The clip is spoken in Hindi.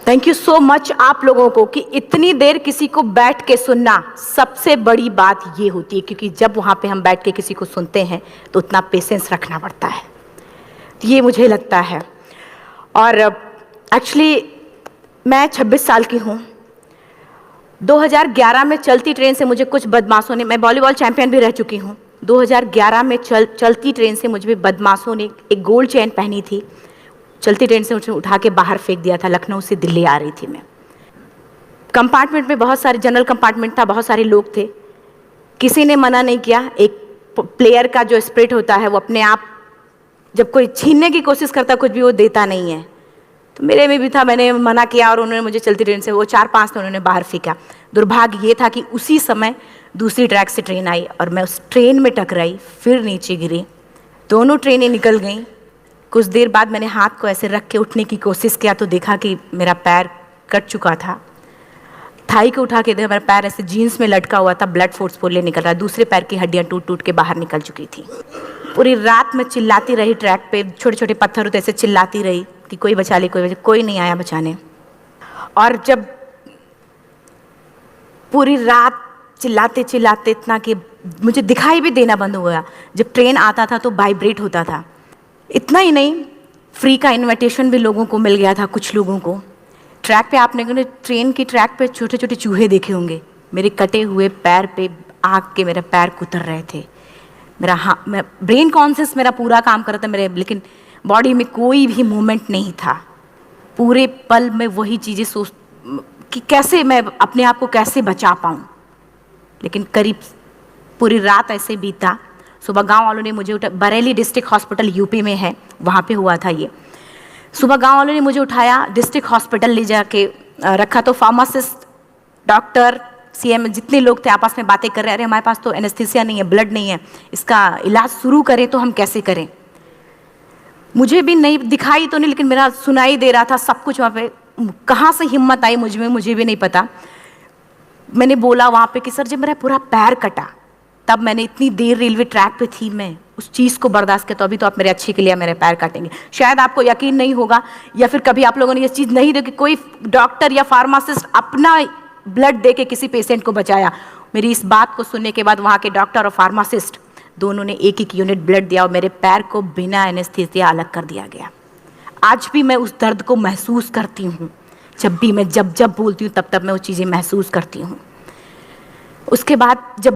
थैंक यू सो मच आप लोगों को कि इतनी देर किसी को बैठ के सुनना सबसे बड़ी बात ये होती है, क्योंकि जब वहाँ पे हम बैठ के किसी को सुनते हैं तो उतना पेशेंस रखना पड़ता है, ये मुझे लगता है। और एक्चुअली मैं 26 साल की हूँ। 2011 में चलती ट्रेन से मुझे कुछ बदमाशों ने, मैं वॉलीबॉल चैंपियन भी रह चुकी हूँ, 2011 में चलती ट्रेन से मुझे बदमाशों ने एक गोल्ड चेन पहनी थी, चलती ट्रेन से मुझे उठा के बाहर फेंक दिया था। लखनऊ से दिल्ली आ रही थी मैं। कंपार्टमेंट में बहुत सारे, जनरल कंपार्टमेंट था, बहुत सारे लोग थे, किसी ने मना नहीं किया। एक प्लेयर का जो स्पिरिट होता है वो अपने आप, जब कोई छीनने की कोशिश करता कुछ भी, वो देता नहीं है, तो मेरे में भी था। मैंने मना किया और उन्होंने मुझे चलती ट्रेन से, वो 4-5 थे, उन्होंने बाहर फेंका। दुर्भाग्य ये था कि उसी समय दूसरी ट्रैक से ट्रेन आई और मैं उस ट्रेन में टकराई, फिर नीचे गिरी, दोनों ट्रेनें निकल गईं। कुछ देर बाद मैंने हाथ को ऐसे रख के उठने की कोशिश किया तो देखा कि मेरा पैर कट चुका था। थाई को उठा के देखा, मेरा पैर ऐसे जीन्स में लटका हुआ था, ब्लड फोर्सफुली निकल रहा, दूसरे पैर की हड्डियाँ टूट टूट के बाहर निकल चुकी थी। पूरी रात मैं चिल्लाती रही ट्रैक पे, छोटे छोटे पत्थर होते ऐसे चिल्लाती रही कि कोई बचा ले, कोई नहीं आया बचाने। और जब पूरी रात चिल्लाते चिल्लाते इतना कि मुझे दिखाई भी देना बंद हो गया, जब ट्रेन आता था तो वाइब्रेट होता था। इतना ही नहीं, फ्री का इनविटेशन भी लोगों को मिल गया था, कुछ लोगों को। ट्रैक पे आपने ट्रेन की ट्रैक पे छोटे छोटे चूहे देखे होंगे, मेरे कटे हुए पैर पे आग के मेरे पैर कुतर रहे थे। मैं ब्रेन कॉन्शियस मेरा पूरा काम कर रहा था मेरे, लेकिन बॉडी में कोई भी मूवमेंट नहीं था। पूरे पल में वही चीज़ें सोच कि कैसे मैं अपने आप को कैसे बचा पाऊँ। लेकिन करीब पूरी रात ऐसे बीता। सुबह गांव वालों ने मुझे बरेली डिस्ट्रिक्ट हॉस्पिटल यूपी में है, वहाँ पे हुआ था ये। सुबह गांव वालों ने मुझे उठाया, डिस्ट्रिक्ट हॉस्पिटल ले जाके रखा, तो फार्मासिस्ट, डॉक्टर, सीएम जितने लोग थे आपस में बातें कर रहे, अरे हमारे पास तो एनेस्थीसिया नहीं है, ब्लड नहीं है, इसका इलाज शुरू करें तो हम कैसे करें। मुझे भी नहीं दिखाई तो नहीं, लेकिन मेरा सुनाई दे रहा था सब कुछ वहाँ पे। कहाँ से हिम्मत आई मुझ में, मुझे भी नहीं पता। मैंने बोला वहाँ पे कि सर जब मेरा पूरा पैर कटा, तब मैंने इतनी देर रेलवे ट्रैक पे थी, मैं उस चीज़ को बर्दाश्त किया, तो अभी तो आप मेरे अच्छे के लिए मेरे पैर काटेंगे। शायद आपको यकीन नहीं होगा, या फिर कभी आप लोगों ने ये चीज़ नहीं देखी, कोई डॉक्टर या फार्मासिस्ट अपना ब्लड दे के किसी पेशेंट को बचाया। मेरी इस बात को सुनने के बाद वहाँ के डॉक्टर और फार्मासिस्ट दोनों ने एक एक यूनिट ब्लड दिया और मेरे पैर को बिना एनेस्थीसिया अलग कर दिया गया। आज भी मैं उस दर्द को महसूस करती हूँ, जब भी मैं जब बोलती हूँ तब मैं वो चीज़ें महसूस करती हूँ। उसके बाद जब